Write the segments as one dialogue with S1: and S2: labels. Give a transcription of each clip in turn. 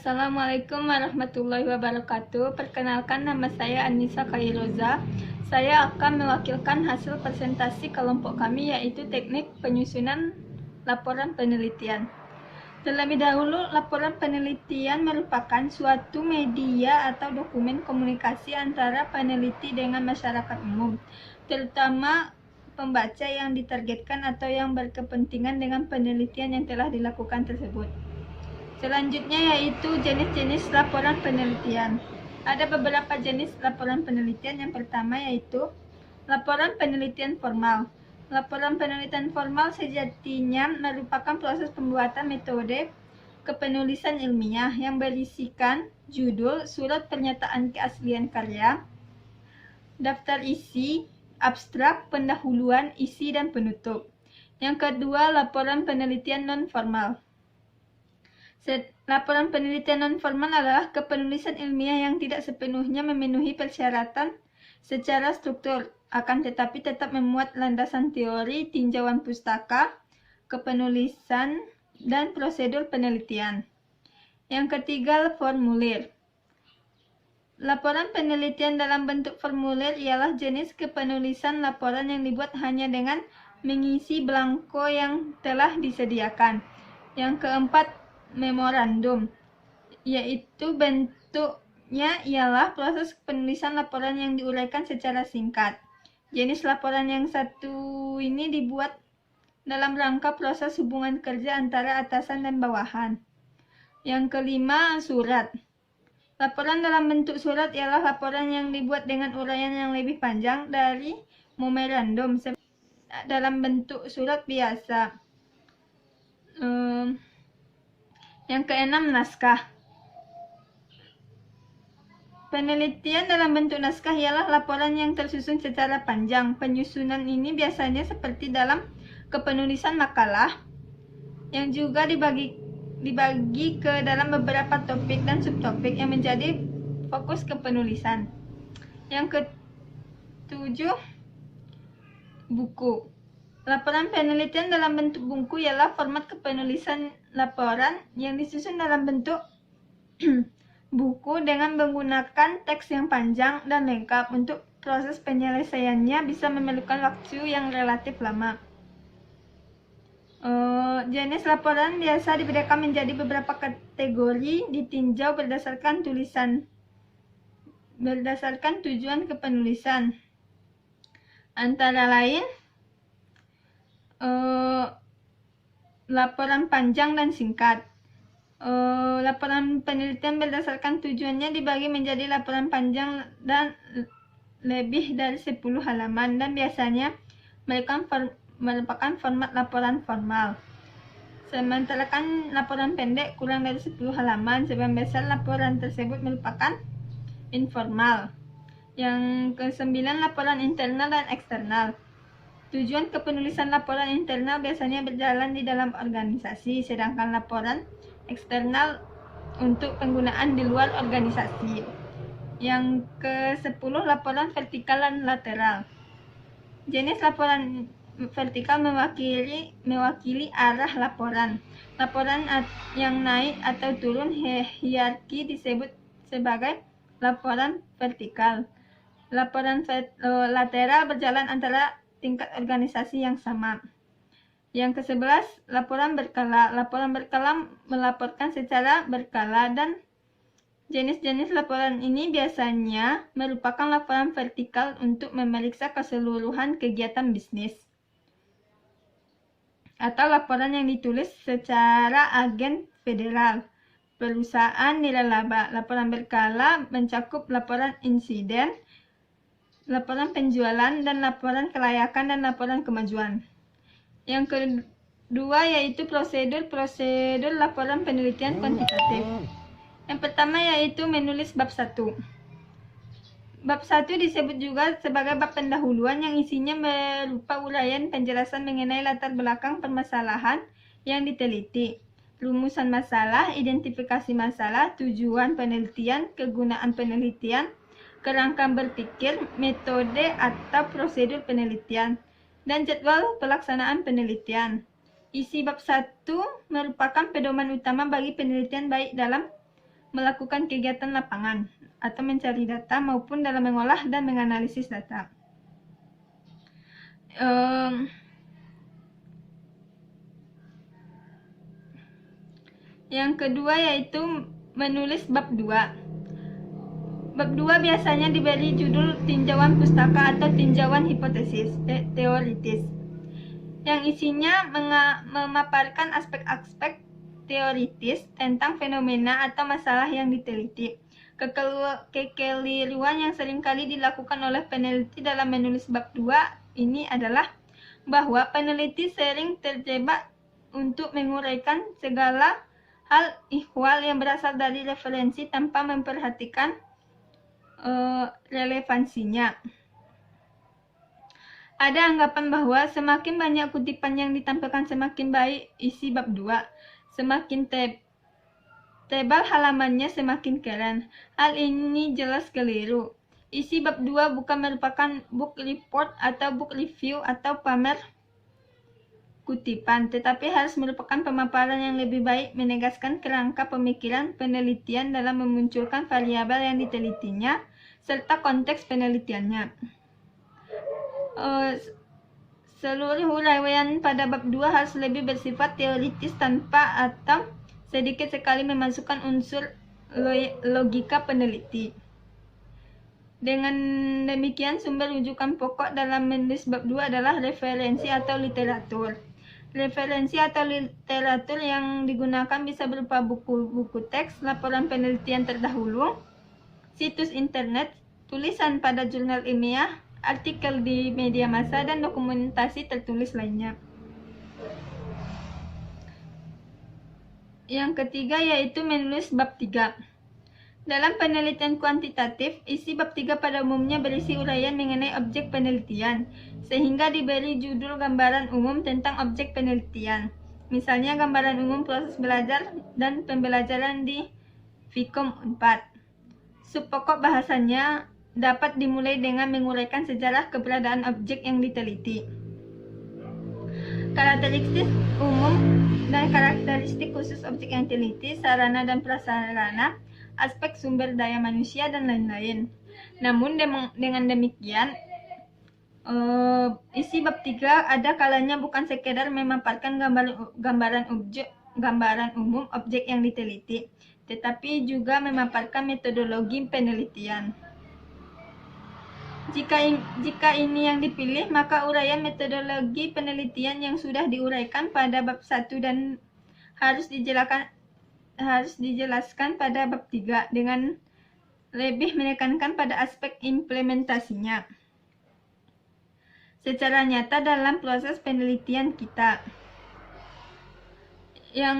S1: Assalamualaikum warahmatullahi wabarakatuh. Perkenalkan, nama saya Anissa Khairoza. Saya akan mewakilkan hasil presentasi kelompok kami, yaitu teknik penyusunan laporan penelitian. Terlebih dahulu, laporan penelitian merupakan suatu media atau dokumen komunikasi antara peneliti dengan masyarakat umum, terutama pembaca yang ditargetkan atau yang berkepentingan dengan penelitian yang telah dilakukan tersebut. Selanjutnya yaitu jenis-jenis laporan penelitian. Ada beberapa jenis laporan penelitian. Yang pertama yaitu laporan penelitian formal. Laporan penelitian formal sejatinya merupakan proses pembuatan metode kepenulisan ilmiah yang berisikan judul, surat pernyataan keaslian karya, daftar isi, abstrak, pendahuluan, isi, dan penutup. Yang kedua, laporan penelitian non-formal. Laporan penelitian non-formal adalah kepenulisan ilmiah yang tidak sepenuhnya memenuhi persyaratan secara struktur, akan tetapi tetap memuat landasan teori, tinjauan pustaka, kepenulisan, dan prosedur penelitian. Yang ketiga, formulir. Laporan penelitian dalam bentuk formulir ialah jenis kepenulisan laporan yang dibuat hanya dengan mengisi belangko yang telah disediakan. Yang keempat, memorandum, yaitu bentuknya ialah proses penulisan laporan yang diuraikan secara singkat. Jenis laporan yang satu ini dibuat dalam rangka proses hubungan kerja antara atasan dan bawahan. Yang kelima, surat. Laporan dalam bentuk surat ialah laporan yang dibuat dengan uraian yang lebih panjang dari memorandum dalam bentuk surat biasa. Yang keenam, naskah. Penelitian dalam bentuk naskah ialah laporan yang tersusun secara panjang. Penyusunan ini biasanya seperti dalam kepenulisan makalah, yang juga dibagi ke dalam beberapa topik dan subtopik yang menjadi fokus kepenulisan. Yang ketujuh, buku. Laporan penelitian dalam bentuk buku ialah format kepenulisan laporan yang disusun dalam bentuk buku dengan menggunakan teks yang panjang dan lengkap. Untuk proses penyelesaiannya bisa memerlukan waktu yang relatif lama. Jenis laporan biasa dibedakan menjadi beberapa kategori, ditinjau berdasarkan tujuan kepenulisan. Antara lain, laporan panjang dan singkat. Laporan penelitian berdasarkan tujuannya dibagi menjadi laporan panjang dan lebih dari 10 halaman dan biasanya merupakan format laporan formal. Sementara laporan pendek kurang dari 10 halaman, sebagian besar laporan tersebut merupakan informal. Yang ke-9, laporan internal dan eksternal. Tujuan kepenulisan laporan internal biasanya berjalan di dalam organisasi, sedangkan laporan eksternal untuk penggunaan di luar organisasi. Yang ke-10, laporan vertikal dan lateral. Jenis laporan vertikal mewakili arah laporan. Laporan yang naik atau turun hierarki disebut sebagai laporan vertikal. Laporan lateral berjalan antara tingkat organisasi yang sama. Yang ke-11, laporan berkala. Laporan berkala melaporkan secara berkala dan jenis-jenis laporan ini biasanya merupakan laporan vertikal untuk memeriksa keseluruhan kegiatan bisnis, atau laporan yang ditulis secara agen federal, perusahaan nirlaba. Laporan berkala mencakup laporan insiden, laporan penjualan, dan laporan kelayakan dan laporan kemajuan. Yang kedua yaitu prosedur laporan penelitian kuantitatif. Yang pertama yaitu menulis bab 1. Bab 1 disebut juga sebagai bab pendahuluan yang isinya berupa uraian penjelasan mengenai latar belakang permasalahan yang diteliti, rumusan masalah, identifikasi masalah, tujuan penelitian, kegunaan penelitian, kerangka berpikir, metode atau prosedur penelitian, dan jadwal pelaksanaan penelitian. Isi bab 1 merupakan pedoman utama bagi penelitian baik dalam melakukan kegiatan lapangan atau mencari data maupun dalam mengolah dan menganalisis data. Yang kedua yaitu menulis bab 2. Bab 2 biasanya diberi judul tinjauan pustaka atau tinjauan hipotesis teoritis, yang isinya memaparkan aspek-aspek teoritis tentang fenomena atau masalah yang diteliti. Kekeliruan yang seringkali dilakukan oleh peneliti dalam menulis bab 2 ini adalah bahwa peneliti sering terjebak untuk menguraikan segala hal ihwal yang berasal dari referensi tanpa memperhatikan relevansinya. Ada anggapan bahwa semakin banyak kutipan yang ditampilkan semakin baik isi bab 2. Semakin tebal halamannya semakin keren. Hal ini jelas keliru. Isi bab 2 bukan merupakan book report atau book review atau pamer kutipan, tetapi harus merupakan pemaparan yang lebih baik, menegaskan kerangka pemikiran penelitian dalam memunculkan variabel yang ditelitinya serta konteks penelitiannya. Seluruh uraian pada bab 2 harus lebih bersifat teoritis tanpa atau sedikit sekali memasukkan unsur logika peneliti. Dengan demikian, sumber rujukan pokok dalam menulis bab 2 adalah referensi atau literatur. Referensi atau literatur yang digunakan bisa berupa buku teks, laporan penelitian terdahulu, situs internet, tulisan pada jurnal ilmiah, artikel di media massa, dan dokumentasi tertulis lainnya. Yang ketiga yaitu menulis bab 3. Dalam penelitian kuantitatif, isi bab 3 pada umumnya berisi uraian mengenai objek penelitian, sehingga diberi judul gambaran umum tentang objek penelitian. Misalnya gambaran umum proses belajar dan pembelajaran di Vkom 4. Subpokok bahasanya dapat dimulai dengan menguraikan sejarah keberadaan objek yang diteliti, karakteristik umum dan karakteristik khusus objek yang diteliti, sarana dan prasarana, aspek sumber daya manusia, dan lain-lain. Namun dengan demikian, isi bab 3 ada kalanya bukan sekedar memaparkan gambaran umum objek yang diteliti, tetapi juga memaparkan metodologi penelitian. Jika ini yang dipilih, maka uraian metodologi penelitian yang sudah diuraikan pada bab 1 dan harus dijelaskan pada bab 3 dengan lebih menekankan pada aspek implementasinya secara nyata dalam proses penelitian kita. Yang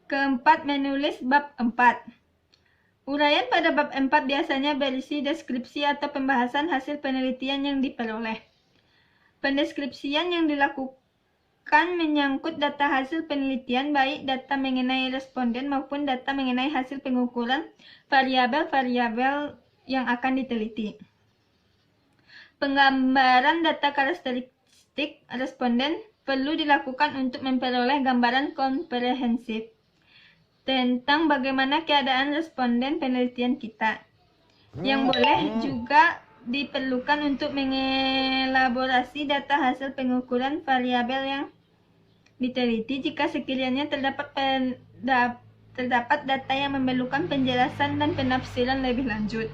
S1: keempat, menulis bab 4. Uraian pada bab 4 biasanya berisi deskripsi atau pembahasan hasil penelitian yang diperoleh. Pendeskripsian yang dilakukan menyangkut data hasil penelitian, baik data mengenai responden maupun data mengenai hasil pengukuran variabel-variabel yang akan diteliti. Penggambaran data karakteristik responden perlu dilakukan untuk memperoleh gambaran komprehensif tentang bagaimana keadaan responden penelitian kita, yang boleh juga diperlukan untuk mengelaborasi data hasil pengukuran variabel yang diteliti jika sekiranya terdapat data yang memerlukan penjelasan dan penafsiran lebih lanjut.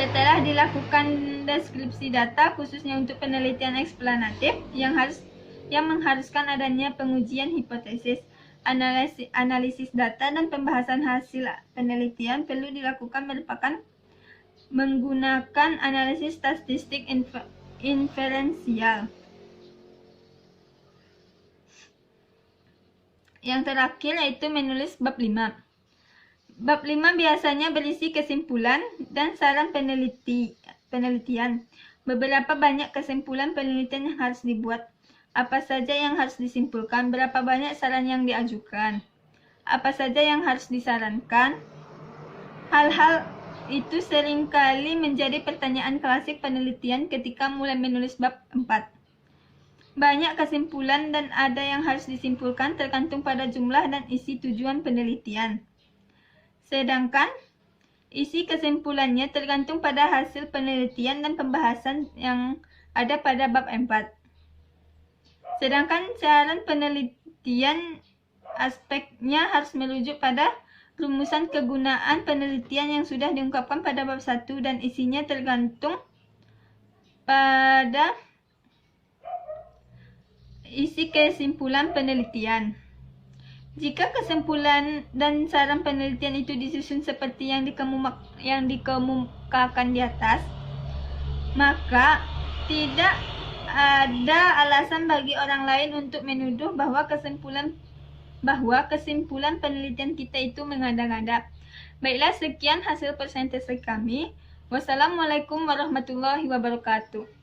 S1: Setelah dilakukan deskripsi data, khususnya untuk penelitian eksplanatif yang mengharuskan adanya pengujian hipotesis, analisis data, dan pembahasan hasil penelitian perlu dilakukan menggunakan analisis statistik inferensial. Yang terakhir yaitu menulis bab 5. Bab 5 biasanya berisi kesimpulan dan saran penelitian. Beberapa banyak kesimpulan penelitian yang harus dibuat. Apa saja yang harus disimpulkan, berapa banyak saran yang diajukan, apa saja yang harus disarankan. Hal-hal itu seringkali menjadi pertanyaan klasik penelitian ketika mulai menulis bab 4. banyak kesimpulan dan ada yang harus disimpulkan tergantung pada jumlah dan isi tujuan penelitian. Sedangkan isi kesimpulannya tergantung pada hasil penelitian dan pembahasan yang ada pada bab 4. Sedangkan saran penelitian aspeknya harus merujuk pada rumusan kegunaan penelitian yang sudah diungkapkan pada bab 1 dan isinya tergantung pada isi kesimpulan penelitian. Jika kesimpulan dan saran penelitian itu disusun seperti yang dikemukakan di atas, maka tidak ada alasan bagi orang lain untuk menuduh bahwa kesimpulan penelitian kita itu mengada-ngada. Baiklah, sekian hasil persentase kami. Wassalamualaikum warahmatullahi wabarakatuh.